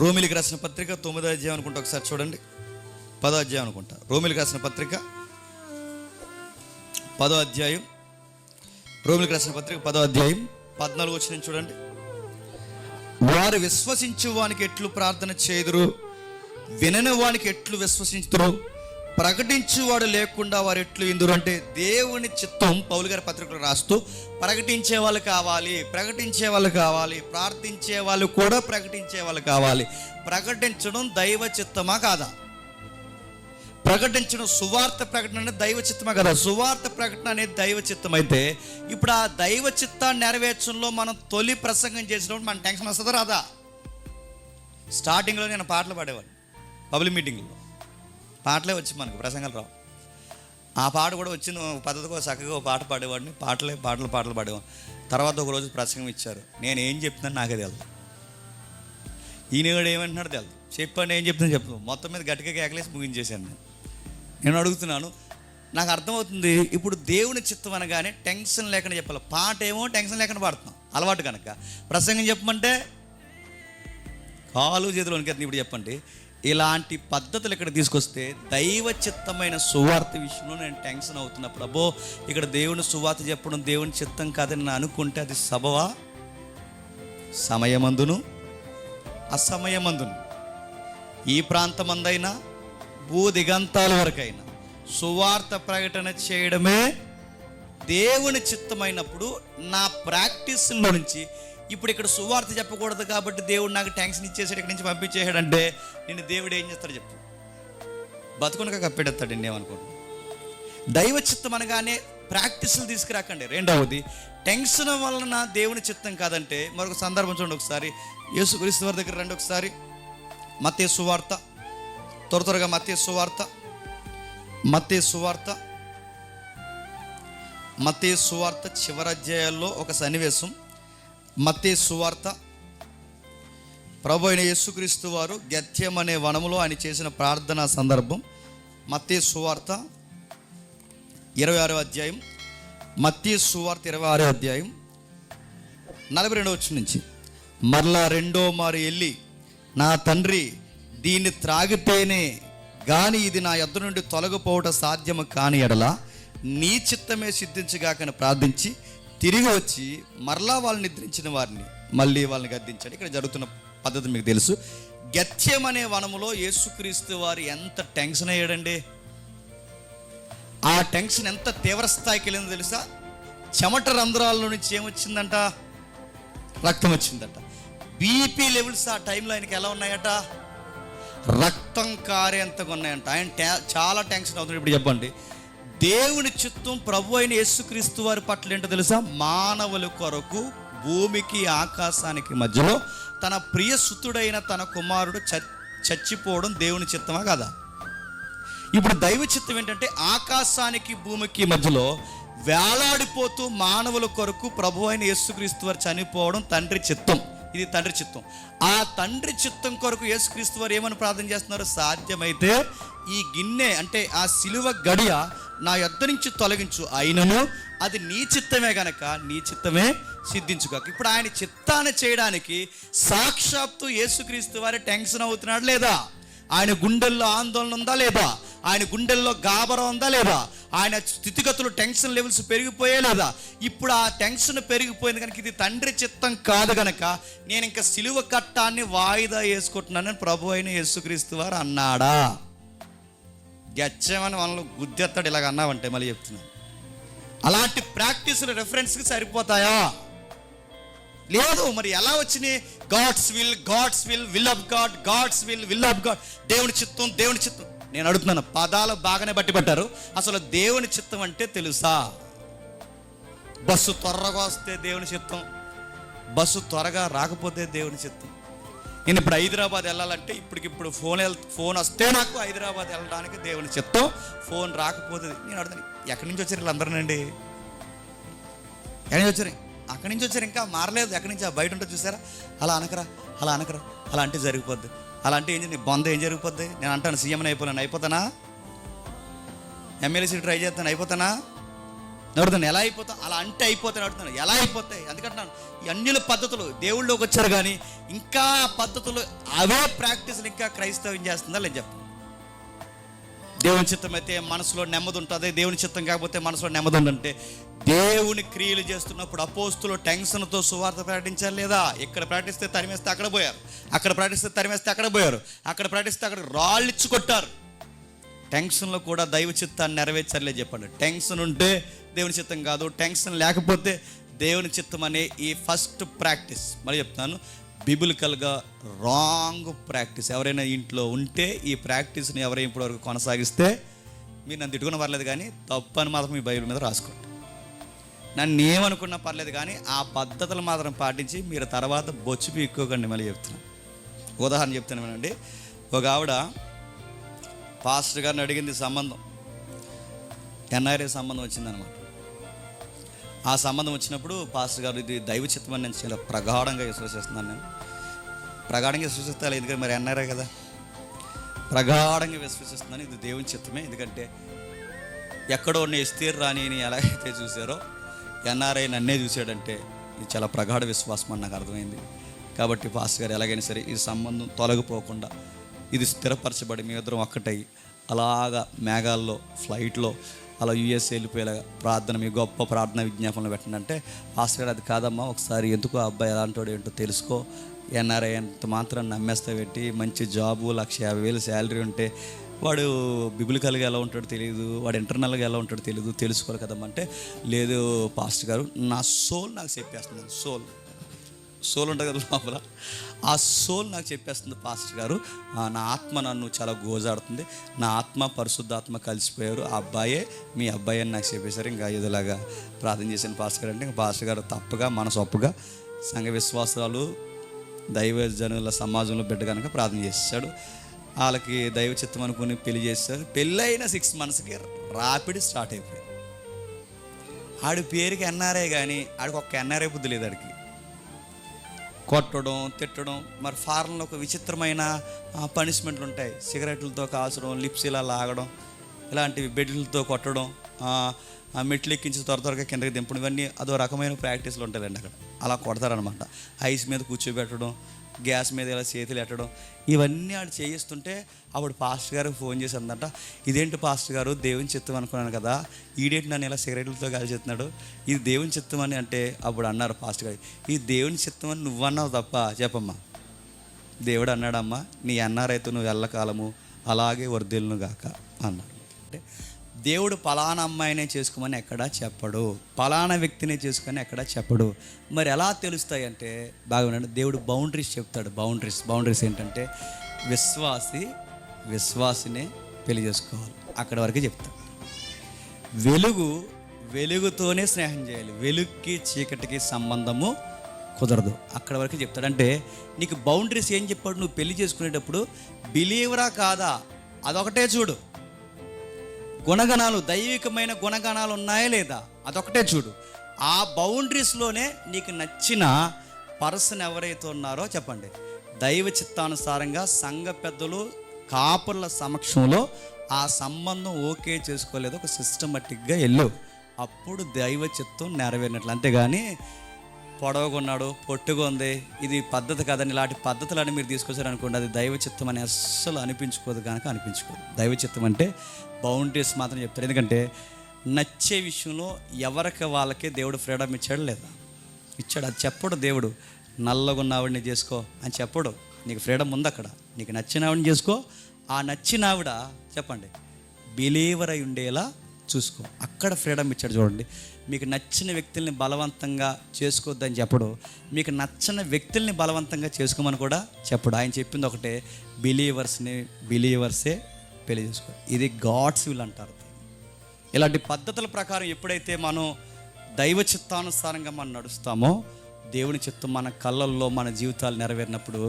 రోమిలికి రాసిన పత్రిక 9వ అధ్యాయం అనుకుంటా, ఒకసారి చూడండి. 10వ అధ్యాయం అనుకుంటా. రోమిలికి రాసిన పత్రిక 10వ అధ్యాయం, రోమిలికి రాసిన పత్రిక 10వ అధ్యాయం 14వ వచనం చూడండి. వారు విశ్వసించు వానికి ఎట్లు ప్రార్థన చేయుదురు, వినని వానికి ఎట్లు విశ్వసించుదురు, ప్రకటించువాడు లేకుండా వారు ఎట్లు ఇందురు. అంటే దేవుని చిత్తం పౌలు గారి పత్రికలు రాస్తూ ప్రకటించే వాళ్ళు కావాలి, ప్రకటించే వాళ్ళు కావాలి, ప్రార్థించే వాళ్ళు కూడా ప్రకటించే వాళ్ళు కావాలి. ప్రకటించడం దైవ చిత్తమా కాదా? ప్రకటించడం, సువార్త ప్రకటన అనేది దైవ చిత్తమా కదా? సువార్త ప్రకటన అనేది దైవ చిత్తం అయితే ఇప్పుడు ఆ దైవ చిత్తాన్ని నెరవేర్చడంలో మనం తొలి ప్రసంగం చేసినప్పుడు మన టెన్షన్ వస్తుందా రాదా? స్టార్టింగ్లో నేను పాటలు పాడేవాడిని, పబ్లిక్ మీటింగ్లో పాటలే వచ్చి మనకు ప్రసంగాలు రావు. ఆ పాట కూడా వచ్చింది పద్ధతిగా చక్కగా పాట పాడేవాడిని, పాటలు పాడేవాడిని. తర్వాత ఒక రోజు ప్రసంగం ఇచ్చారు, నేను ఏం చెప్తున్నాను నాకే తెలుసు, ఈయన కూడా ఏమంటున్నాడు తెలుసు, చెప్పండి ఏం చెప్తున్నా చెప్తాను. మొత్తం మీద గట్టిగా కేకలేసి ముగించేశాను. నేను అడుగుతున్నాను, నాకు అర్థమవుతుంది ఇప్పుడు దేవుని చిత్తం అనగానే టెన్షన్ లేకుండా చెప్పాలి. పాట ఏమో టెన్షన్ లేకుండా పాడుతున్నాం అలవాటు కనుక. ప్రసంగం చెప్పమంటే కాలు చేతులు వణికేస్తుంది. ఇప్పుడు చెప్పండి, ఇలాంటి పద్ధతులు ఇక్కడ తీసుకొస్తే దైవ చిత్తమైన సువార్త విషయంలో నేను టెన్షన్ అవుతున్నప్పుడు, అబ్బో ఇక్కడ దేవుని సువార్త చెప్పడం దేవుని చిత్తం కాదని నేను అనుకుంటే అది సబవా? సమయమందును అసమయమందును, ఈ ప్రాంతమందైనా భూ దిగంతాల వరకైనా సువార్త ప్రకటన చేయడమే దేవుని చిత్తమైనప్పుడు నా ప్రాక్టీస్లో నుంచి ఇప్పుడు ఇక్కడ సువార్త చెప్పకూడదు కాబట్టి దేవుడు నాకు టెన్షన్ ఇచ్చేసాడు, ఇక్కడి నుంచి పంపించేసాడంటే నేను దేవుడు ఏం చేస్తాడు చెప్పు? బతుకునక కప్పెడతాడు. ఏమనుకోండి, దైవ చిత్తం అనగానే ప్రాక్టీసులు తీసుకురాకండి. రెండవది, టెన్షన్ వలన దేవుని చిత్తం కాదంటే మరొక సందర్భం చూడండి. ఒకసారి యేసుక్రీస్తు వారి దగ్గర రండి. ఒకసారి మత్తయి సువార్త, త్వరగా మత్తయి సువార్త చివరి అధ్యాయాల్లో ఒక సన్నివేశం. మత్తయి సువార్త, ప్రభు అయిన యేసుక్రీస్తు వారు గెత్సేమనే వనములో ఆయన చేసిన ప్రార్థనా సందర్భం. మత్తయి సువార్త 26వ అధ్యాయం, మత్తయి సువార్త 26వ అధ్యాయం 42వ వచనం నుంచి. మరలా రెండో మారు వెళ్ళి, నా తండ్రి, దీన్ని త్రాగితేనే గాని ఇది నా యొద్ద నుండి తొలగిపోవటం సాధ్యము కాని ఎడల నీ చిత్తమే సిద్ధించగాకని ప్రార్థించి తిరిగి వచ్చి మరలా వాళ్ళని నిద్రించిన వారిని మళ్ళీ వాళ్ళని గద్దించాడు. ఇక్కడ జరుగుతున్న పద్ధతి మీకు తెలుసు. గెత్సేమనే వనములో యేసుక్రీస్తు వారు ఎంత టెన్షన్ అయ్యాడండి. ఆ టెన్షన్ ఎంత తీవ్ర స్థాయికి వెళ్ళిందో తెలుసా? చెమట రంధ్రాల్లో నుంచి ఏమొచ్చిందంట? రక్తం వచ్చిందట. బీపీ లెవెల్స్ ఆ టైంలో ఆయనకి ఎలా ఉన్నాయట? రక్తం కారేంతగా ఉన్నాయంట. ఆయన చాలా టెన్షన్ అవుతుంది. ఇప్పుడు చెప్పండి, దేవుని చిత్తం ప్రభు అయిన యేసుక్రీస్తు వారి పట్ల ఏంటో తెలుసా? మానవుల కొరకు భూమికి ఆకాశానికి మధ్యలో తన ప్రియసుతుడైన తన కుమారుడు చచ్చిపోవడం దేవుని చిత్తమా కదా? ఇప్పుడు దైవ చిత్తం ఏంటంటే ఆకాశానికి భూమికి మధ్యలో వేలాడిపోతూ మానవుల కొరకు ప్రభు అయిన యేసుక్రీస్తు వారు చనిపోవడం తండ్రి చిత్తం. ఇది తండ్రి చిత్తం. ఆ తండ్రి చిత్తం కొరకు యేసుక్రీస్తు వారు ఏమని ప్రార్థన చేస్తున్నారు? సాధ్యమైతే ఈ గిన్నె అంటే ఆ సిలువ గడియ నా యొద్ద నుంచి తొలగించు, అయినను అది నీ చిత్తమే గనక నీ చిత్తమే సిద్ధించుగాక. ఇప్పుడు ఆయన చిత్తాన్ని చేయడానికి సాక్షాత్తు యేసుక్రీస్తు వారి టెన్షన్ అవుతున్నాడు లేదా? ఆయన గుండెల్లో ఆందోళన ఉందా లేదా? ఆయన గుండెల్లో గాబరా ఉందా లేదా? ఆయన స్థితిగతులు టెన్షన్ లెవెల్స్ పెరిగిపోయే లేదా? ఇప్పుడు ఆ టెన్షన్ పెరిగిపోయింది కనుక ఇది తండ్రి చిత్తం కాదు గనక నేను ఇంకా సిలువ కట్టాన్ని వాయిదా వేసుకుంటున్నానని ప్రభు అయిన యేసుక్రీస్తు వారు అన్నాడా? గెత్సేమని మనల్ని గుద్దెత్తాడు ఇలాగ అన్నావంటే మళ్ళీ చెప్తున్నాను. అలాంటి ప్రాక్టీసులు రెఫరెన్స్కి సరిపోతాయా? లేదు. మరి ఎలా వచ్చినాయి? God's will of God, will of God, దేవుని చిత్తం. నేను అడుగుతున్నాను, పదాలు బాగానే బట్టి పట్టారు. అసలు దేవుని చిత్తం అంటే తెలుసా? బస్సు త్వరగా వస్తే దేవుని చిత్తం, బస్సు త్వరగా రాకపోతే దేవుని చిత్తం. నేను ఇప్పుడు హైదరాబాద్ వెళ్ళాలంటే ఇప్పటికిప్పుడు ఫోన్ వస్తే నాకు హైదరాబాద్ వెళ్ళడానికి దేవుని చిత్తం, ఫోన్ రాకపోతే నేను అడుగుతాను, ఎక్కడి నుంచి వచ్చారు వీళ్ళందరూనండి? ఎక్కడి నుంచి వచ్చారు? అక్కడి నుంచి వచ్చారు, ఇంకా మారలేదు. ఎక్కడి నుంచి బయట ఉంటుంది చూసారా? అలా అనకరా అలా అంటే జరిగిపోద్ది. అలా అంటే నీ బొంద ఏం జరిగిపోద్ది? నేను అంటాను సీఎంని అయిపోతానా? ఎమ్మెల్యే సీట్ ట్రై చేస్తాను అయిపోతానా? నడుతున్నాను ఎలా అయిపోతాం, అలా అంటే అయిపోతాయి నడుతున్నాను, ఎలా అయిపోతాయి? అందుకంటున్నాను ఈ అన్యుల పద్ధతులు దేవుళ్ళలోకి వచ్చారు కానీ ఇంకా పద్ధతులు అవే ప్రాక్టీస్లు ఇంకా క్రైస్తవం చేస్తుందా లేదు చెప్పండి. దేవుని చిత్తం అయితే మనసులో నెమ్మది ఉంటుంది, దేవుని చిత్తం కాకపోతే మనసులో నెమ్మది ఉందంటే దేవుని క్రియలు చేస్తున్నప్పుడు అపోస్తులు టెన్షన్తో సువార్త ప్రకటించాలి లేదా? ఇక్కడ ప్రకటిస్తే తరిమేస్తే అక్కడ పోయారు, అక్కడ ప్రకటిస్తే తరిమేస్తే అక్కడ పోయారు, అక్కడ ప్రకటిస్తే అక్కడ రాళ్ళిచ్చి కొట్టారు. టెన్షన్లో కూడా దైవ చిత్తాన్ని నెరవేర్చాలే చెప్పండి. టెన్షన్ ఉంటే దేవుని చిత్తం కాదు, టెన్షన్ లేకపోతే దేవుని చిత్తం అనే ఈ ఫస్ట్ ప్రాక్టీస్ మళ్ళీ చెప్తున్నాను, బిబిలికల్గా రాంగ్ ప్రాక్టీస్. ఎవరైనా ఇంట్లో ఉంటే ఈ ప్రాక్టీస్ని ఎవరైనా ఇప్పటివరకు కొనసాగిస్తే మీరు నన్ను తిట్టుకున్న పర్లేదు కానీ తప్పు అని మాత్రం మీ బైబిల్ మీద రాసుకోండి. నన్ను ఏమనుకున్నా పర్లేదు కానీ ఆ పద్ధతులు మాత్రం పాటించి మీరు తర్వాత బొచ్చు పీక్కోకండి. మళ్ళీ చెప్తున్నాను, ఉదాహరణ చెప్తాను వినండి. ఒక ఆవిడ పాస్టర్ గారిని అడిగింది సంబంధం, ఎన్ఆర్ఐ సంబంధం వచ్చిందనమాట. ఆ సంబంధం వచ్చినప్పుడు పాస్టర్ గారు ఇది దైవ చిత్తమని నేను చాలా ప్రగాఢంగా విశ్వసిస్తున్నాను. నేను ప్రగాఢంగా విశ్వసిస్తాను, ఎందుకంటే మరి ఎన్ఆర్ఐ కదా, ప్రగాఢంగా విశ్వసిస్తున్నాను ఇది దేవుని చిత్తమే. ఎందుకంటే ఎక్కడో ఉన్న ఎస్తేర్ రాణిని ఎలాగైతే చూసారో ఎన్ఆర్ఐ నన్నే చూశాడంటే ఇది చాలా ప్రగాఢ విశ్వాసం అని నాకు అర్థమైంది. కాబట్టి పాస్టర్ గారు ఎలాగైనా సరే ఈ సంబంధం తొలగిపోకుండా ఇది స్థిరపరచబడి మీ ఇద్దరం ఒక్కటై అలాగా మేఘాల్లో ఫ్లైట్లో అలా యూఎస్ వెళ్ళిపోయేలాగా ప్రార్థన, మీ గొప్ప ప్రార్థన విజ్ఞాపనలు పెట్టండి అంటే పాస్టర్ గారు అది కాదమ్మా, ఒకసారి ఎందుకో అబ్బాయి ఎలాంటి ఏంటో తెలుసుకో, ఎన్ఆర్ఐ అంత మాత్రం నమ్మేస్తా పెట్టి మంచి జాబు 1,50,000 శాలరీ ఉంటే వాడు బిబిలికల్గా ఎలా ఉంటాడో తెలియదు, వాడు ఇంటర్నల్గా ఎలా ఉంటాడో తెలియదు, తెలుసుకోవాలి కదమ్మా అంటే లేదు పాస్టర్ గారు నా సోల్ నాకు చెప్పేస్తున్నాను. సోల్ ఉంటుంది కదా లోపల, ఆ సోల్ నాకు చెప్పేస్తుంది పాస్టర్ గారు, నా ఆత్మ నన్ను చాలా గోజాడుతుంది, నా ఆత్మ పరిశుద్ధాత్మ కలిసిపోయారు, ఆ అబ్బాయే మీ అబ్బాయి అని నాకు చెప్పేశారు. ఇంకా ఇదిలాగా ప్రార్థన చేశాను పాస్టర్ గారు అంటే ఇంకా పాస్టర్ గారు తప్పగా మనసొప్పుగా సంఘ విశ్వాసాలు దైవ జనుల సమాజంలో బిడ్డ కనుక ప్రార్థన చేశాడు. వాళ్ళకి దైవ చిత్తం అనుకుని పెళ్లి చేశారు. పెళ్ళైన 6 monthsకి రాపిడి స్టార్ట్ అయిపోయింది. ఆడి పేరుకి ఎన్ఆర్ఐ కానీ ఆడికి ఒక్క ఎన్ఆర్ఐ బుద్ధి లేదు. ఆడికి కొట్టడం తిట్టడం, మరి ఫారెన్లో ఒక విచిత్రమైన పనిష్మెంట్లు ఉంటాయి, సిగరెట్లతో కాల్చడం, లిప్స్ ఇలా లాగడం, ఇలాంటివి బెడ్లతో కొట్టడం, మెట్లు ఎక్కించి త్వరగా కిందకి దింపడం, ఇవన్నీ అదో రకమైన ప్రాక్టీస్లు ఉంటాయండి అక్కడ. అలా కొడతారనమాట. ఐస్ మీద కూర్చోబెట్టడం, గ్యాస్ మీద ఇలా చేతులు ఎట్టడం, ఇవన్నీ ఆడు చేయిస్తుంటే అప్పుడు పాస్టర్ గారికి ఫోన్ చేసి అందంట, ఇదేంటి పాస్టర్ గారు దేవుని చిత్తం అనుకున్నాను కదా, ఈడేంటి నన్ను ఇలా సిగరెట్లతో కాల్చేస్తున్నాడు, ఇది దేవుని చిత్తం అని అంటే అప్పుడు అన్నారు పాస్టర్ గారు, ఈ దేవుని చిత్తం అని నువ్వన్నావు తప్ప చెప్పమ్మా, దేవుడు అన్నాడమ్మా నీ అన్నారైతే నువ్వు ఎల్లకాలము అలాగే వర్ధిల్లును గాక అన్నాడు. అంటే దేవుడు పలానా అమ్మాయినే చేసుకోమని ఎక్కడా చెప్పడు, పలానా వ్యక్తినే చేసుకొని ఎక్కడా చెప్పడు. మరి ఎలా తెలుస్తాయి అంటే బాగా వినండి, దేవుడు బౌండరీస్ చెప్తాడు. బౌండరీస్ ఏంటంటే విశ్వాసినే పెళ్లి చేసుకోవాలి, అక్కడ వరకే చెప్తాడు. వెలుగుతోనే స్నేహం చేయాలి, వెలుగుకి చీకటికి సంబంధము కుదరదు, అక్కడ వరకు చెప్తాడు. అంటే నీకు బౌండరీస్ ఏం చెప్పాడు, నువ్వు పెళ్లి చేసుకునేటప్పుడు బిలీవరా కాదా అదొకటే చూడు, గుణగణాలు దైవికమైన గుణగణాలు ఉన్నాయా లేదా అదొకటే చూడు. ఆ బౌండరీస్లోనే నీకు నచ్చిన పర్సన్ ఎవరైతే ఉన్నారో చెప్పండి, దైవ చిత్తానుసారంగా సంఘ పెద్దలు కాపుర్ల సమక్షంలో ఆ సంబంధం ఓకే చేసుకోలేదు, ఒక సిస్టమేటిక్గా వెళ్ళు, అప్పుడు దైవ చిత్తం నెరవేరినట్లు. అంతేగాని పొడవకున్నాడు పొట్టుగా ఉంది ఇది పద్ధతి కాదని ఇలాంటి పద్ధతులని మీరు తీసుకొచ్చారనుకోండి, అది దైవ చిత్తం అని అస్సలు అనిపించుకోదు. దైవ చిత్తం అంటే బౌండరీస్ మాత్రం చెప్తారు. ఎందుకంటే నచ్చే విషయంలో ఎవరికి వాళ్ళకే దేవుడు ఫ్రీడమ్ ఇచ్చాడు లేదా ఇచ్చాడు, అది చెప్పడు. దేవుడు నల్లగా ఉన్న ఆవిడని చేసుకో అని చెప్పడు, నీకు ఫ్రీడమ్ ఉంది అక్కడ, నీకు నచ్చిన ఆవిడని చేసుకో, ఆ నచ్చిన ఆవిడ చెప్పండి బిలీవర్ అయి ఉండేలా చూసుకో, అక్కడ ఫ్రీడమ్ ఇచ్చాడు. చూడండి, మీకు నచ్చిన వ్యక్తుల్ని బలవంతంగా చేసుకోవద్దని చెప్పడు, మీకు నచ్చిన వ్యక్తుల్ని బలవంతంగా చేసుకోమని కూడా చెప్పడు. ఆయన చెప్పింది ఒకటే, బిలీవర్సే పెళ్లి చేసుకో, ఇది గాడ్స్ విల్ అంటారు. ఇలాంటి పద్ధతుల ప్రకారం ఎప్పుడైతే మనం దైవ చిత్తానుసారంగా మనం నడుస్తామో దేవుని చిత్తం మన కళ్ళల్లో మన జీవితాలు నెరవేరినప్పుడు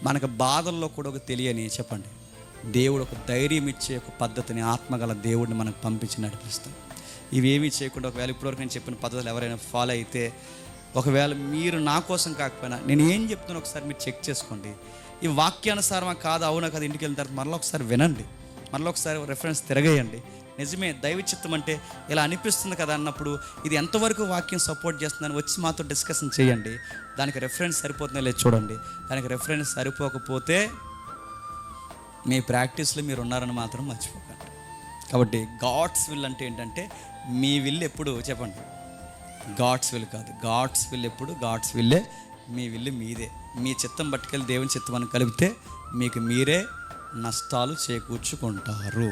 మనకు బాధల్లో కూడా ఒక తెలియని చెప్పండి దేవుడు ఒక ధైర్యం ఇచ్చే ఒక పద్ధతిని ఆత్మగల దేవుడిని మనకు పంపించి నడిపిస్తాం. ఇవేమీ చేయకుండా ఒకవేళ ఇప్పటివరకు నేను చెప్పిన పద్ధతులు ఎవరైనా ఫాలో అయితే, ఒకవేళ మీరు నా కోసం కాకపోయినా నేను ఏం చెప్తున్నా ఒకసారి మీరు చెక్ చేసుకోండి, ఈ వాక్యానుసారమా కాదు అవునా కదా, ఇంటికి వెళ్ళిన తర్వాత మరలా ఒకసారి వినండి, మరలా ఒకసారి రెఫరెన్స్ తిరగేయండి. నిజమే, దైవ చిత్తం అంటే ఇలా అనిపిస్తుంది కదా అన్నప్పుడు ఇది ఎంతవరకు వాక్యం సపోర్ట్ చేస్తుందని వచ్చి మాతో డిస్కషన్ చేయండి. దానికి రెఫరెన్స్ సరిపోతుందో లేదు చూడండి. దానికి రెఫరెన్స్ సరిపోకపోతే మీ ప్రాక్టీస్లో మీరు ఉన్నారని మాత్రం మర్చిపోకండి. కాబట్టి గాడ్స్ విల్ అంటే ఏంటంటే మీ విల్ ఎప్పుడు చెప్పండి, గాడ్స్ విల్ కాదు. గాడ్స్ విల్ ఎప్పుడు గాడ్స్ విల్లే, మీ విల్లు మీదే. మీ చిత్తం పట్టుకెళ్ళి దేవుని చిత్తం అని కలిపితే మీకు మీరే నష్టాలు చేకూర్చుకుంటారు.